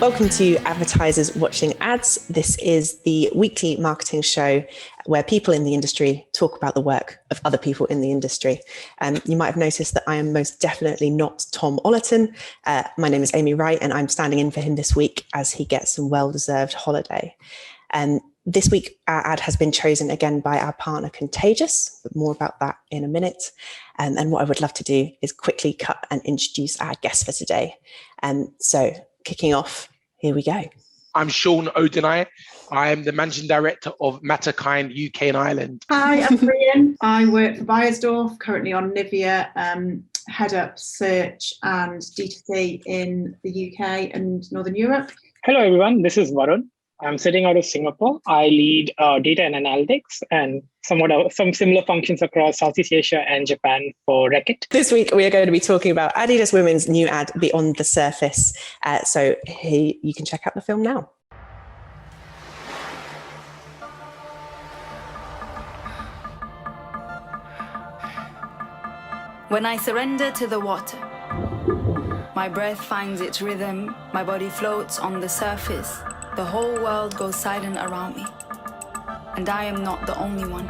Welcome to Advertisers Watching Ads. This is the weekly marketing show where people in the industry talk about the work of other people in the industry. You might have noticed that I am most definitely not Tom Ollerton. My name is Amy Wright, and I'm standing in for him this week as he gets some well-deserved holiday. This week, our ad has been chosen again by our partner Contagious, but more about that in a minute. And what I would love to do is quickly cut and introduce our guest for today. So kicking off, here we go. I'm Seun, Odeneye. I am the Managing Director of Matterkind UK and Ireland. Hi, I'm Rhian. I work for Beiersdorf, currently on Nivea, head up search and D2C in the UK and Northern Europe. Hello, everyone. This is Varun. I'm sitting out of Singapore. I lead data and analytics and some similar functions across Southeast Asia and Japan for Reckitt. This week, we are going to be talking about Adidas Women's new ad, Beyond the Surface. So here you can check out the film now. When I surrender to the water, my breath finds its rhythm, my body floats on the surface. The whole world goes silent around me, and I am not the only one.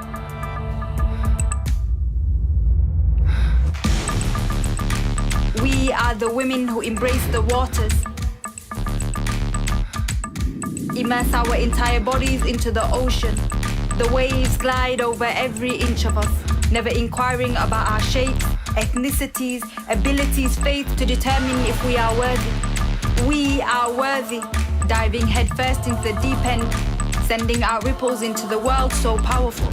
We are the women who embrace the waters, immerse our entire bodies into the ocean. The waves glide over every inch of us, never inquiring about our shapes, ethnicities, abilities, faith to determine if we are worthy. We are worthy. Diving headfirst into the deep end, sending out ripples into the world so powerful.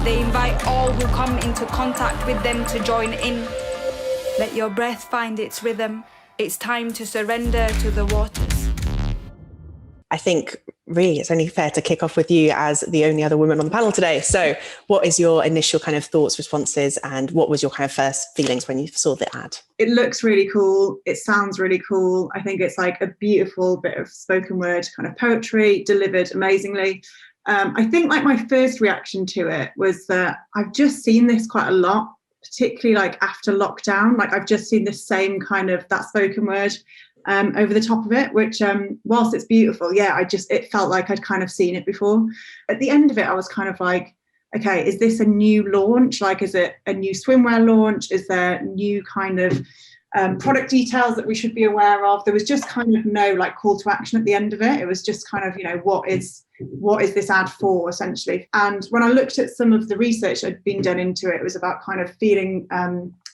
They invite all who come into contact with them to join in. Let your breath find its rhythm. It's time to surrender to the waters. I think really it's only fair to kick off with you as the only other woman on the panel today. So what is your initial kind of thoughts, responses, and what was your kind of first feelings when you saw the ad? It looks really cool. It sounds really cool. I think it's like a beautiful bit of spoken word kind of poetry delivered amazingly. I think like my first reaction to it was that I've just seen this quite a lot, particularly like after lockdown. Like I've just seen the same kind of that spoken word over the top of it, which whilst it's beautiful, it felt like I'd kind of seen it before. At the end of it, I was kind of like, okay, is this a new launch? Like, is it a new swimwear launch? Is there new kind of product details that we should be aware of? There was just kind of no like call to action at the end of it. It was just kind of, what is this ad for, essentially? And when I looked at some of the research that had been done into it, it was about kind of feeling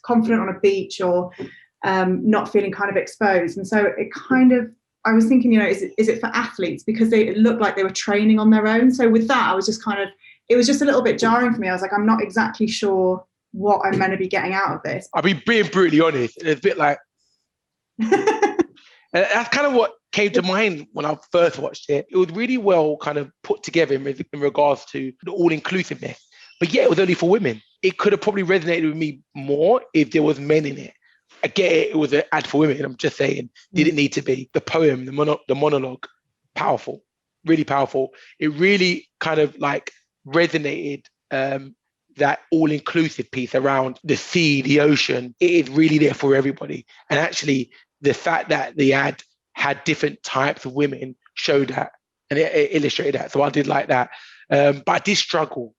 confident on a beach or not feeling kind of exposed. And so it kind of, I was thinking, is it for athletes? Because it looked like they were training on their own. So with that, I was just kind of, it was just a little bit jarring for me. I was like, I'm not exactly sure what I'm meant to be getting out of this. I'll be being brutally honest. It's a bit like, and that's kind of what came to mind when I first watched it. It was really well kind of put together in regards to the all-inclusiveness. But yeah, it was only for women. It could have probably resonated with me more if there was men in it. I get it, it was an ad for women. I'm just saying, did it need to be? The poem, the monologue, powerful, really powerful. It really kind of like resonated that all-inclusive piece around the sea, the ocean. It is really there for everybody. And actually, the fact that the ad had different types of women showed that, and it illustrated that. So I did like that. But I did struggle.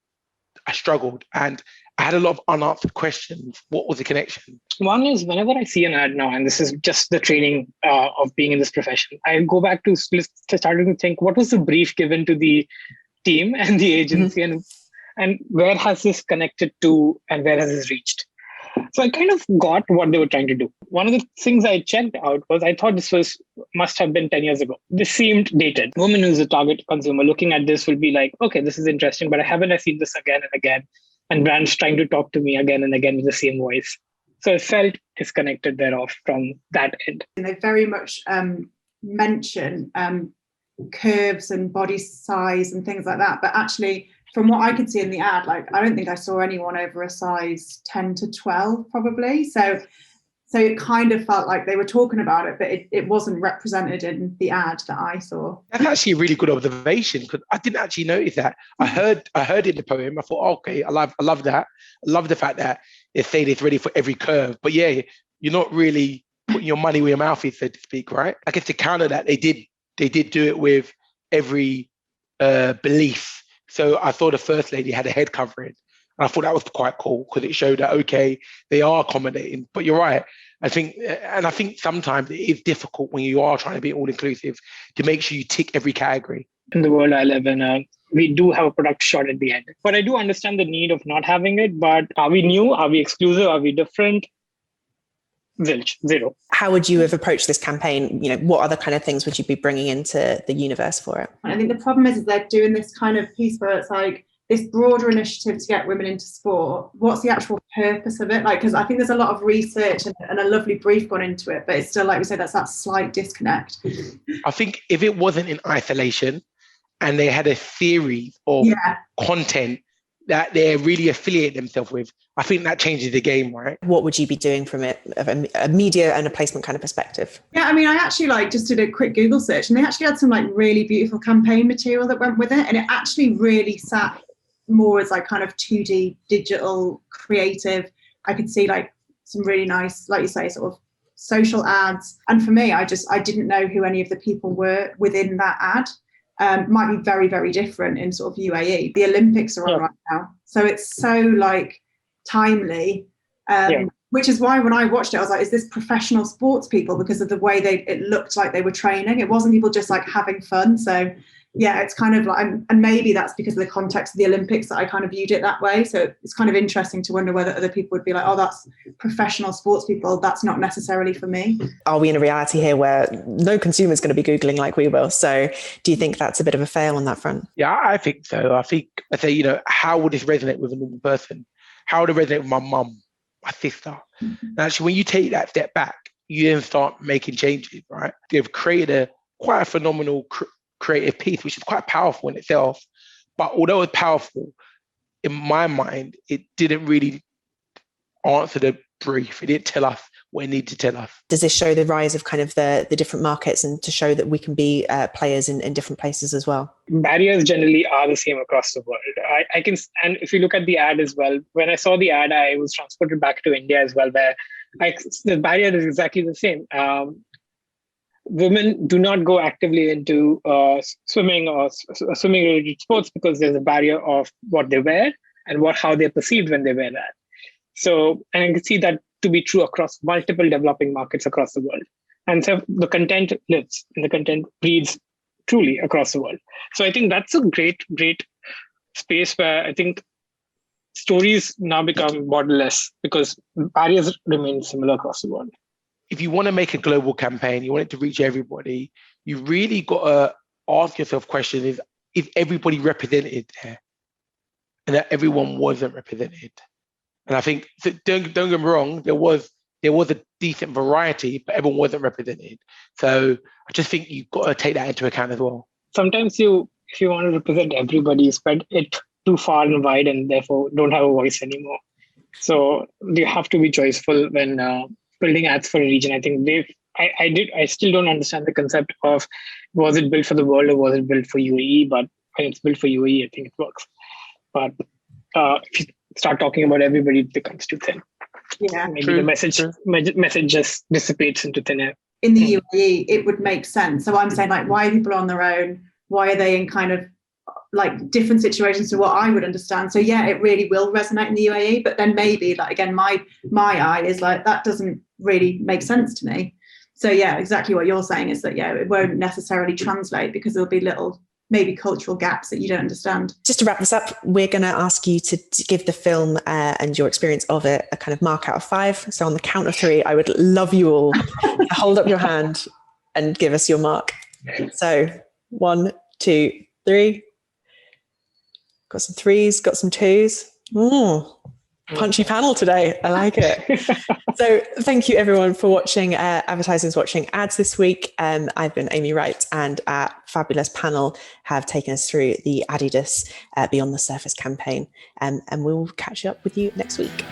I struggled, and I had a lot of unanswered questions. What was the connection? One is whenever I see an ad now, and this is just the training of being in this profession, I go back to starting to think, what was the brief given to the team and the agency, and where has this connected to, and where has this reached? So I kind of got what they were trying to do. One of the things I checked out was I thought this must have been 10 years ago. This seemed dated. Woman who's a target consumer looking at this will be like, okay, this is interesting, but haven't I seen this again and again? And brands trying to talk to me again and again with the same voice. So I felt disconnected thereof from that end. And they very much mention curves and body size and things like that. But actually, from what I could see in the ad, like I don't think I saw anyone over a size 10 to 12 probably. So it kind of felt like they were talking about it, but it wasn't represented in the ad that I saw. That's actually a really good observation, because I didn't actually notice that. I heard it in the poem. I thought, okay, I love that. I love the fact that they say it's ready for every curve. But yeah, you're not really putting your money where your mouth is, so to speak, right? I guess to counter that, they did do it with every belief. So I thought the First Lady had a head covering. And I thought that was quite cool because it showed that, okay, they are accommodating. But you're right. I think sometimes it is difficult when you are trying to be all inclusive to make sure you tick every category. In the world I live in, we do have a product shot at the end. But I do understand the need of not having it. But are we new? Are we exclusive? Are we different? Zilch, zero. How would you have approached this campaign? You know, what other kind of things would you be bringing into the universe for it? I think the problem is they're doing this kind of piece where it's like this broader initiative to get women into sport. What's the actual purpose of it? Like, because I think there's a lot of research and a lovely brief gone into it, but it's still, like we said, that's that slight disconnect. I think if it wasn't in isolation and they had a series of content that they're really affiliating themselves with, I think that changes the game, right? What would you be doing from it, a media and a placement kind of perspective? Yeah, I mean, I actually just did a quick Google search, and they actually had some really beautiful campaign material that went with it, and it actually really sat more as kind of 2D digital creative. I could see some really nice, like you say, sort of social ads. And for me, I didn't know who any of the people were within that ad. Might be very, very different in sort of UAE. The Olympics are on right now. So it's so timely, which is why when I watched it, I was like, is this professional sports people? Because of the way it looked like they were training. It wasn't people just having fun. So yeah, it's kind of and maybe that's because of the context of the Olympics that I kind of viewed it that way. So it's kind of interesting to wonder whether other people would be like, oh, that's professional sports people. That's not necessarily for me. Are we in a reality here where no consumer is going to be Googling like we will? So do you think that's a bit of a fail on that front? Yeah, I think so. I say, how would this resonate with a normal person? How would it resonate with my mum, my sister? And actually, when you take that step back, you then start making changes, right? They've created quite a phenomenal creative piece, which is quite powerful in itself. But although it's powerful, in my mind, it didn't really answer the brief. It didn't tell us what it needed to tell us. Does this show the rise of kind of the different markets and to show that we can be players in different places as well? Barriers generally are the same across the world. I can, and if you look at the ad as well, when I saw the ad, I was transported back to India as well, where the barrier is exactly the same. Women do not go actively into swimming or swimming-related sports because there's a barrier of what they wear and how they're perceived when they wear that. So, and I can see that to be true across multiple developing markets across the world. And so the content lives and the content breeds truly across the world. So I think that's a great, great space where I think stories now become borderless because barriers remain similar across the world. If you want to make a global campaign, you want it to reach everybody, you really got to ask yourself questions, is everybody represented there? And that everyone wasn't represented. And I think, don't get me wrong, there was a decent variety, but everyone wasn't represented. So I just think you've got to take that into account as well. Sometimes if you want to represent everybody, you spread it too far and wide and therefore don't have a voice anymore. So you have to be choiceful when building ads for a region. I think I still don't understand the concept of was it built for the world or was it built for UAE? But when it's built for UAE, I think it works. But if you start talking about everybody, it becomes too thin. Yeah, maybe the message just dissipates into thin air. In the UAE, it would make sense. So I'm saying why are people on their own? Why are they in kind of different situations to what I would understand? So yeah, it really will resonate in the UAE, but then maybe again, my eye is that doesn't really make sense to me. So yeah, exactly what you're saying is that it won't necessarily translate because there'll be little maybe cultural gaps that you don't understand. Just to wrap this up, we're going to ask you to give the film and your experience of it a kind of mark out of 5. So on the count of 3, I would love you all to hold up your hand and give us your mark. So 1, 2, 3. Got some 3s, got some 2s. Punchy panel today. I like it. So thank you everyone for watching Advertising's Watching Ads this week. I've been Amy Wright and our fabulous panel have taken us through the Adidas Beyond the Surface campaign. And we'll catch up with you next week.